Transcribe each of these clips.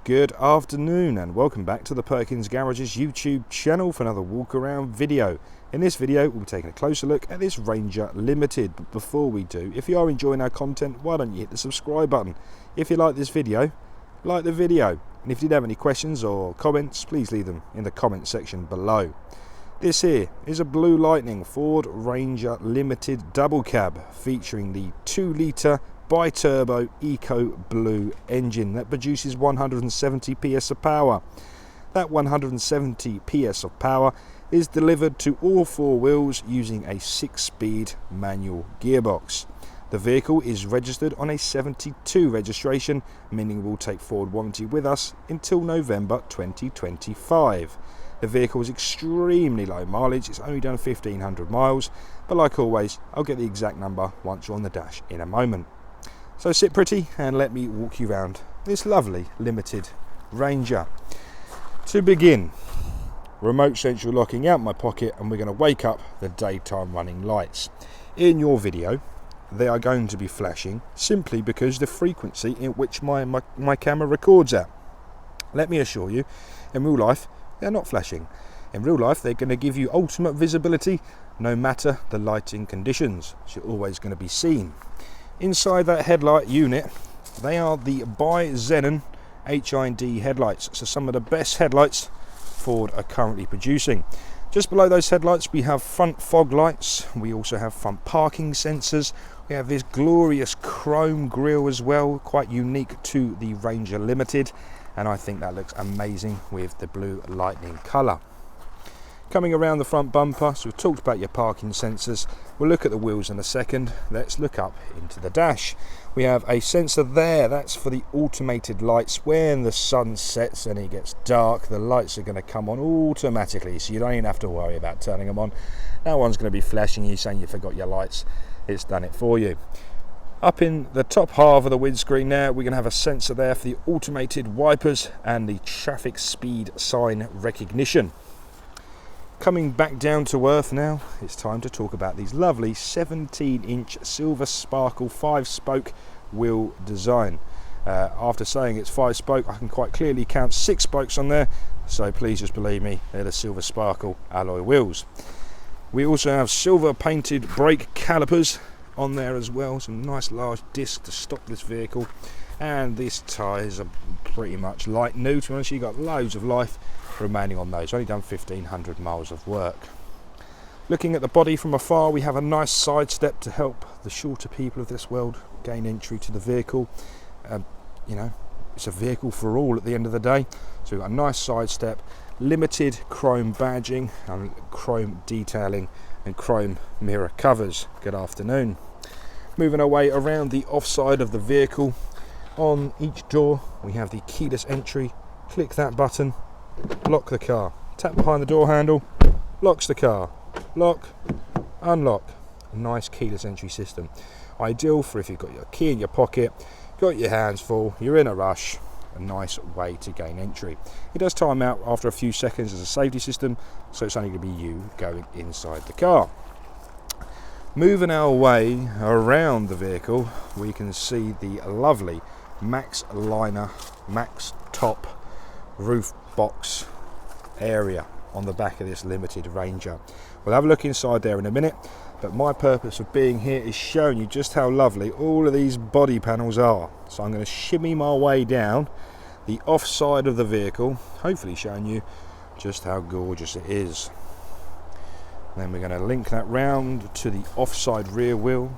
Good afternoon and welcome back to the Perkins Garages YouTube channel for another walk around video. In this video we'll be taking a closer look at this Ranger Limited, but before we do, if you are enjoying our content, why don't you hit the subscribe button. If you like this video, like the video, and if you did have any questions or comments, please leave them in the comment section below. This here is a Blue Lightning Ford Ranger Limited double cab featuring the 2-litre bi-turbo Eco Blue engine that produces 170 PS of power. That 170 PS of power is delivered to all four wheels using a 6-speed manual gearbox. The vehicle is registered on a 72 registration, meaning we'll take Ford warranty with us until November 2025. The vehicle is extremely low mileage, it's only done 1500 miles, but like always, I'll get the exact number once you're on the dash in a moment. So sit pretty and let me walk you around this lovely limited Ranger. To begin, remote central locking out my pocket, and we're going to wake up the daytime running lights. In your video, they are going to be flashing simply because the frequency in which my camera records at. Let me assure you, in real life, they're not flashing. In real life, they're going to give you ultimate visibility no matter the lighting conditions. So you're always going to be seen. Inside that headlight unit, they are the Bi-Xenon HID headlights, so some of the best headlights Ford are currently producing. Just below those headlights we have front fog lights, we also have front parking sensors, we have this glorious chrome grille as well, quite unique to the Ranger Limited, and I think that looks amazing with the Blue Lightning colour. Coming around the front bumper, so we've talked about your parking sensors, we'll look at the wheels in a second. Let's look up into the dash. We have a sensor there, that's for the automated lights. When the sun sets and it gets dark, the lights are going to come on automatically, so you don't even have to worry about turning them on. No one's going to be flashing you saying you forgot your lights, it's done it for you. Up in the top half of the windscreen now, we're going to have a sensor there for the automated wipers and the traffic speed sign recognition. Coming back down to earth now, it's time to talk about these lovely 17-inch silver sparkle 5-spoke wheel design. After saying it's 5-spoke, I can quite clearly count 6 spokes on there, so please just believe me, they're the silver sparkle alloy wheels. We also have silver painted brake calipers on there as well, some nice large discs to stop this vehicle, and these tyres are pretty much like new. To be honest, you've got loads of life remaining on those, only done 1500 miles of work. Looking at the body from afar, we have a nice side step to help the shorter people of this world gain entry to the vehicle. You know, it's a vehicle for all at the end of the day, so we've got a nice side step, limited chrome badging and chrome detailing and chrome mirror covers. Good afternoon. Moving our way around the offside of the vehicle, on each door we have the keyless entry. Click that button, lock the car, tap behind the door handle, locks the car, lock, unlock. A nice keyless entry system, ideal for if you've got your key in your pocket, got your hands full, you're in a rush. A nice way to gain entry. It does time out after a few seconds as a safety system, so it's only going to be you going inside the car. Moving our way around the vehicle, we can see the lovely Max Liner, Max Top roof box area on the back of this limited Ranger. We'll have a look inside there in a minute, but my purpose of being here is showing you just how lovely all of these body panels are. So I'm going to shimmy my way down the offside of the vehicle, hopefully showing you just how gorgeous it is. Then we're going to link that round to the offside rear wheel.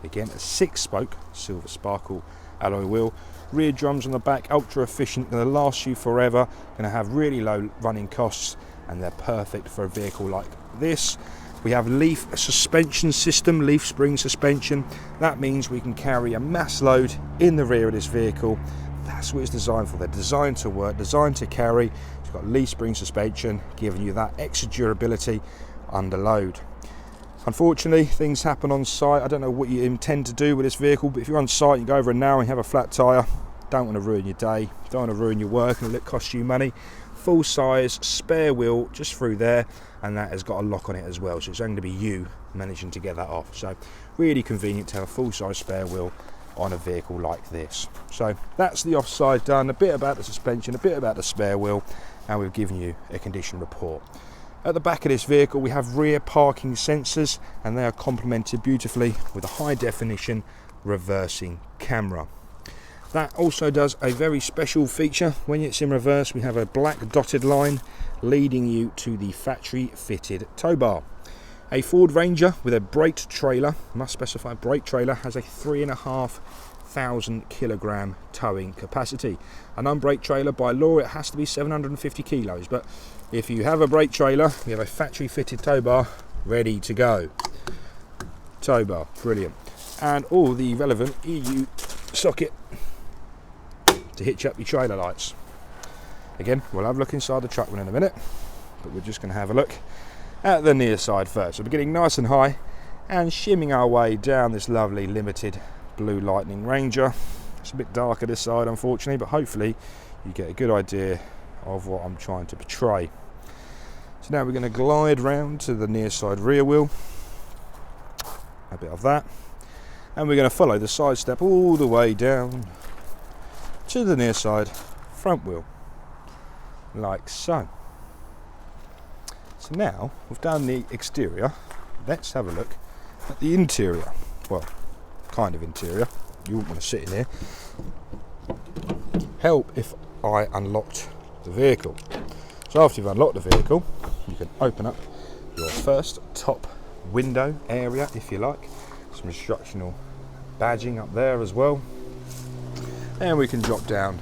Again, a 6-spoke silver sparkle alloy wheel. Rear drums on the back, ultra efficient, going to last you forever, going to have really low running costs, and they're perfect for a vehicle like this. We have leaf suspension system, leaf spring suspension. That means we can carry a mass load in the rear of this vehicle. That's what it's designed for. They're designed to work, designed to carry. It's got leaf spring suspension, giving you that extra durability under load. Unfortunately, things happen on site. I don't know what you intend to do with this vehicle, but if you're on site, you go over an hour and you have a flat tyre, don't want to ruin your day, don't want to ruin your work and it costs you money. Full size spare wheel just through there, and that has got a lock on it as well, so it's only to be you managing to get that off. So really convenient to have a full size spare wheel on a vehicle like this. So that's the offside done, a bit about the suspension, a bit about the spare wheel, and we've given you a condition report. At the back of this vehicle we have rear parking sensors, and they are complemented beautifully with a high definition reversing camera. That also does a very special feature. When it's in reverse, we have a black dotted line leading you to the factory fitted tow bar. A Ford Ranger with a braked trailer, must specify brake trailer, has a 3,500 kilogram towing capacity. An unbraked trailer, by law, it has to be 750 kilos, but if you have a brake trailer, we have a factory fitted tow bar ready to go. Tow bar, brilliant. And all the relevant EU socket to hitch up your trailer lights. Again, we'll have a look inside the truck one in a minute, but we're just going to have a look at the near side first. So we're getting nice and high and shimming our way down this lovely limited Blue Lightning Ranger. It's a bit darker this side, unfortunately, but hopefully you get a good idea of what I'm trying to portray. So now we're going to glide round to the near side rear wheel, a bit of that, and we're going to follow the side step all the way down to the near side front wheel, like so. So now we've done the exterior, let's have a look at the interior. Well, kind of interior. You wouldn't want to sit in here. Help if I unlocked the vehicle. So after you've unlocked the vehicle, you can open up your first top window area, if you like. Some instructional badging up there as well. And we can drop down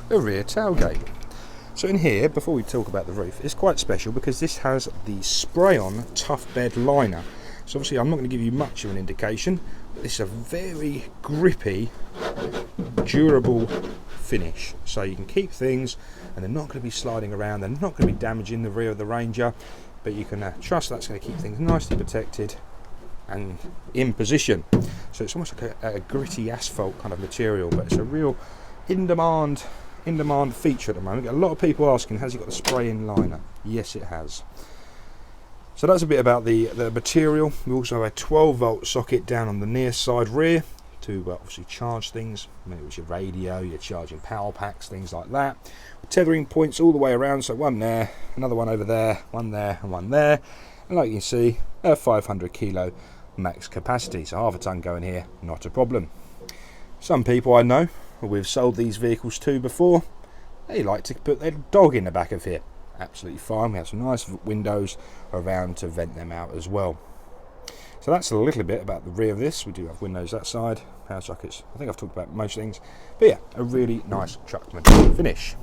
the rear tailgate. So in here, before we talk about the roof, it's quite special because this has the spray-on tough bed liner. So obviously I'm not going to give you much of an indication, but this is a very grippy, durable finish. So you can keep things and they're not going to be sliding around, they're not going to be damaging the rear of the Ranger, but you can trust that's going to keep things nicely protected and in position. So it's almost like a gritty asphalt kind of material, but it's a real in-demand feature at the moment. A lot of people asking, has it got the spray-in liner? Yes, it has. So that's a bit about the material. We also have a 12-volt socket down on the near side rear to obviously charge things. Maybe it's your radio, your charging power packs, things like that. Tethering points all the way around, so one there, another one over there, one there, and one there. And like you can see, a 500 kilo max capacity, so half a ton going here, not a problem. Some people I know we've sold these vehicles to before, they like to put their dog in the back of here. Absolutely fine. We have some nice windows around to vent them out as well. So that's a little bit about the rear of this. We do have windows that side, power sockets. I think I've talked about most things, but yeah, a really nice truckman finish.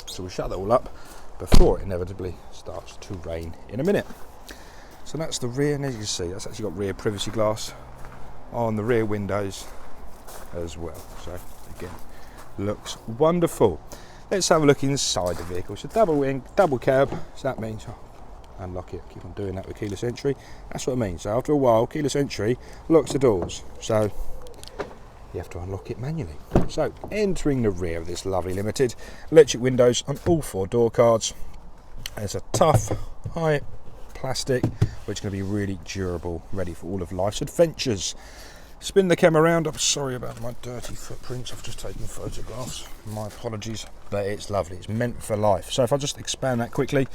So we'll shut that all up before it inevitably starts to rain in a minute. So that's the rear, and as you can see, that's actually got rear privacy glass on the rear windows as well. So again, looks wonderful. Let's have a look inside the vehicle. It's a double wing, double cab, so that means unlock it, keep on doing that with keyless entry. That's what it means. So after a while, keyless entry locks the doors, so you have to unlock it manually. So entering the rear of this lovely Limited, electric windows on all four door cards. It's a tough, high plastic, which is going to be really durable, ready for all of life's adventures. Spin the camera around. I'm sorry about my dirty footprints, I've just taken photographs, my apologies, but it's lovely, it's meant for life. So if I just expand that quickly,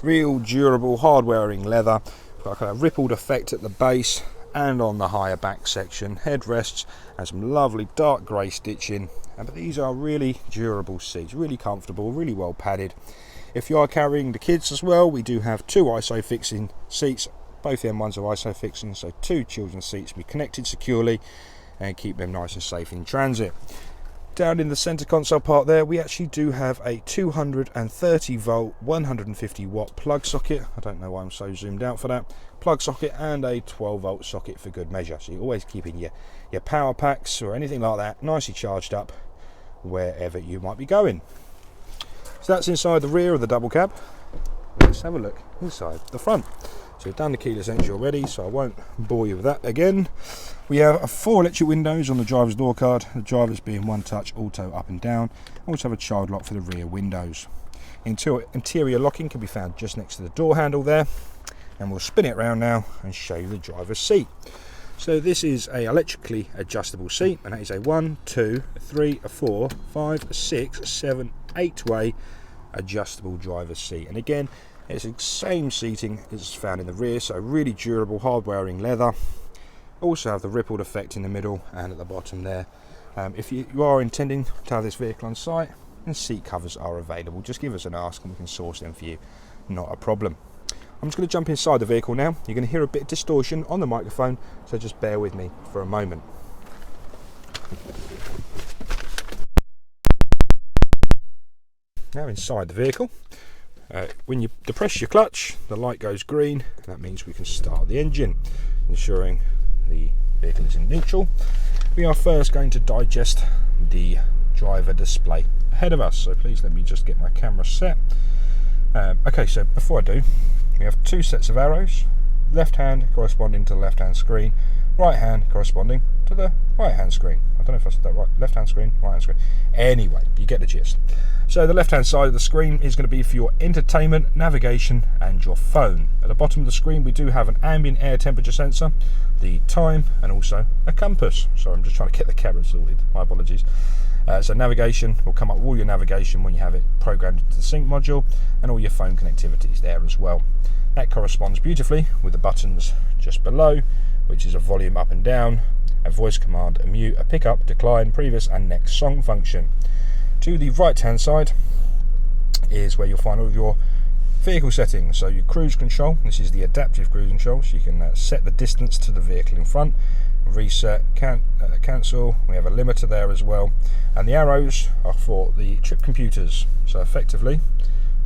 real durable, hard wearing leather, got a rippled effect at the base and on the higher back section, headrests and some lovely dark grey stitching, but these are really durable seats, really comfortable, really well padded. If you are carrying the kids as well, we do have two ISOFIX seats. Both the M1s are ISOFIX, so two children's seats will be connected securely and keep them nice and safe in transit. Down in the centre console part there, we actually do have a 230 volt 150 watt plug socket. I don't know why I'm so zoomed out for that. Plug socket and a 12 volt socket for good measure, so you're always keeping your power packs or anything like that nicely charged up wherever you might be going. So that's inside the rear of the double cab. Let's have a look inside the front. So we've done the keyless entry already, so I won't bore you with that again. We have 4 electric windows on the driver's door card, the driver's being one touch auto up and down. Also have a child lock for the rear windows. Interior locking can be found just next to the door handle there, and we'll spin it around now and show you the driver's seat. So this is a electrically adjustable seat, and that is a 1, 2, 3, 4, 5, 6, 7, 8 way adjustable driver's seat. And again, it's the same seating as found in the rear, so really durable hard wearing leather. Also have the rippled effect in the middle and at the bottom there. If you are intending to have this vehicle on site, and seat covers are available, just give us an ask and we can source them for you, not a problem. I'm just going to jump inside the vehicle now. You're going to hear a bit of distortion on the microphone, so just bear with me for a moment. Now inside the vehicle, when you depress your clutch, the light goes green, and that means we can start the engine, ensuring the vehicle is in neutral. We are first going to digest the driver display ahead of us, so please let me just get my camera set. Okay, so before I do, we have two sets of arrows, left hand corresponding to the left hand screen, right hand corresponding to the right hand screen. I don't know if I said that right, left hand screen, right hand screen. Anyway, you get the gist. So the left hand side of the screen is going to be for your entertainment, navigation and your phone. At the bottom of the screen we do have an ambient air temperature sensor, the time and also a compass. Sorry, I'm just trying to get the camera sorted, my apologies. So navigation will come up with all your navigation when you have it programmed into the sync module, and all your phone connectivity is there as well. That corresponds beautifully with the buttons just below, which is a volume up and down, a voice command, a mute, a pickup, decline, previous and next song function. To the right hand side is where you'll find all of your vehicle settings. So your cruise control, this is the adaptive cruise control, so you can set the distance to the vehicle in front, reset, cancel. We have a limiter there as well, and the arrows are for the trip computers. So effectively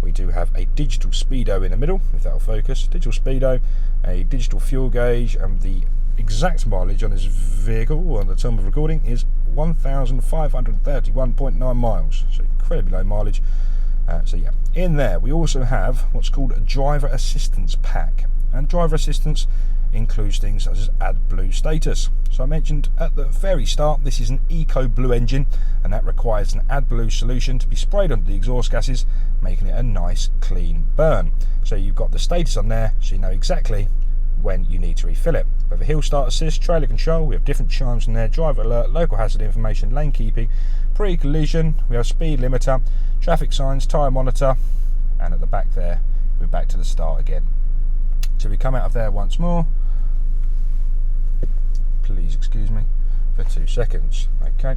we do have a digital speedo in the middle, if that'll focus, digital speedo, a digital fuel gauge, and the exact mileage on this vehicle on the time of recording is 1,531.9 miles, so incredibly low mileage. So yeah, in there we also have what's called a driver assistance pack, and driver assistance includes things such as AdBlue status. So I mentioned at the very start, this is an EcoBlue engine, and that requires an AdBlue solution to be sprayed onto the exhaust gases, making it a nice clean burn. So you've got the status on there, so you know exactly when you need to refill it. We have a hill start assist, trailer control, we have different chimes in there, driver alert, local hazard information, lane keeping, pre-collision, we have speed limiter, traffic signs, tyre monitor, and at the back there we're back to the start again. So we come out of there once more, please excuse me for 2 seconds. Okay,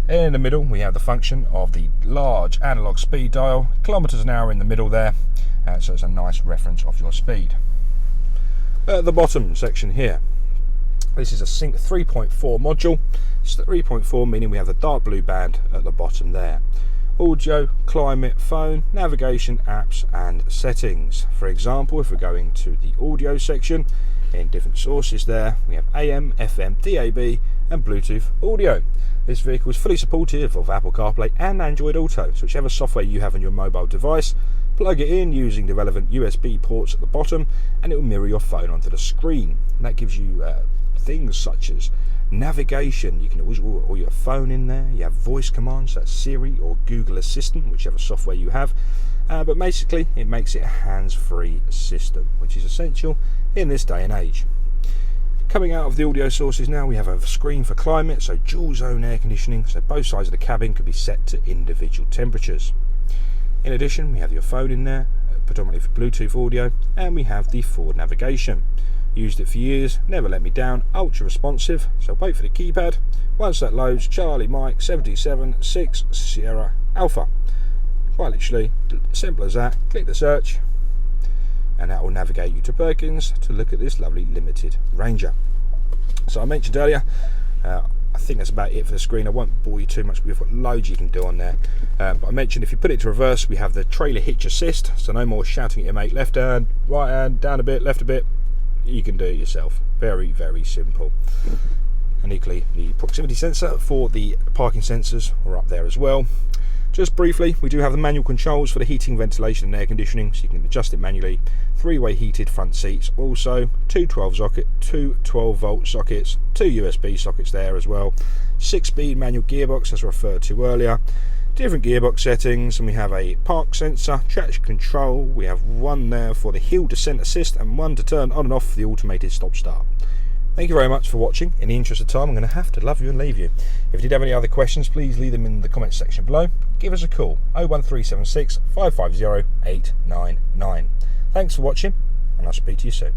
in the middle we have the function of the large analog speed dial, kilometers an hour in the middle there, so it's a nice reference of your speed. At the bottom section here, this is a Sync 3.4 module. It's 3.4, meaning we have the dark blue band at the bottom there. Audio, climate, phone, navigation, apps and settings. For example, if we're going to the audio section, in different sources there, we have AM, FM, DAB and Bluetooth audio. This vehicle is fully supportive of Apple CarPlay and Android Auto, so whichever software you have on your mobile device, plug it in using the relevant USB ports at the bottom and it will mirror your phone onto the screen. And that gives you things such as navigation. You can always all your phone in there. You have voice commands, that's Siri or Google Assistant, whichever software you have. But basically it makes it a hands-free system, which is essential in this day and age. Coming out of the audio sources now, we have a screen for climate, so dual zone air conditioning, so both sides of the cabin could be set to individual temperatures. In addition, we have your phone in there, predominantly for Bluetooth audio, and we have the forward navigation. Used it for years, never let me down, ultra responsive, so wait for the keypad. Once that loads, Charlie Mike 77 6 Sierra Alpha. Quite literally, simple as that. Click the search and that will navigate you to Perkins to look at this lovely limited Ranger. So I mentioned earlier, I think that's about it for the screen. I won't bore you too much, we've got loads you can do on there. But I mentioned if you put it to reverse, we have the trailer hitch assist, so no more shouting at your mate, left hand, right hand, down a bit, left a bit. You can do it yourself. Very, very simple. And equally, the proximity sensor for the parking sensors are up there as well. Just briefly, we do have the manual controls for the heating, ventilation and air conditioning, so you can adjust it manually. 3-way heated front seats, also two 12-volt sockets, 2 USB sockets there as well. 6-speed manual gearbox as referred to earlier. Different gearbox settings, and we have a park sensor, traction control. We have one there for the hill descent assist and one to turn on and off the automated stop start. Thank you very much for watching. In the interest of time, I'm going to have to love you and leave you. If you did have any other questions, please leave them in the comments section below. Give us a call, 01376 550 899. Thanks for watching, and I'll speak to you soon.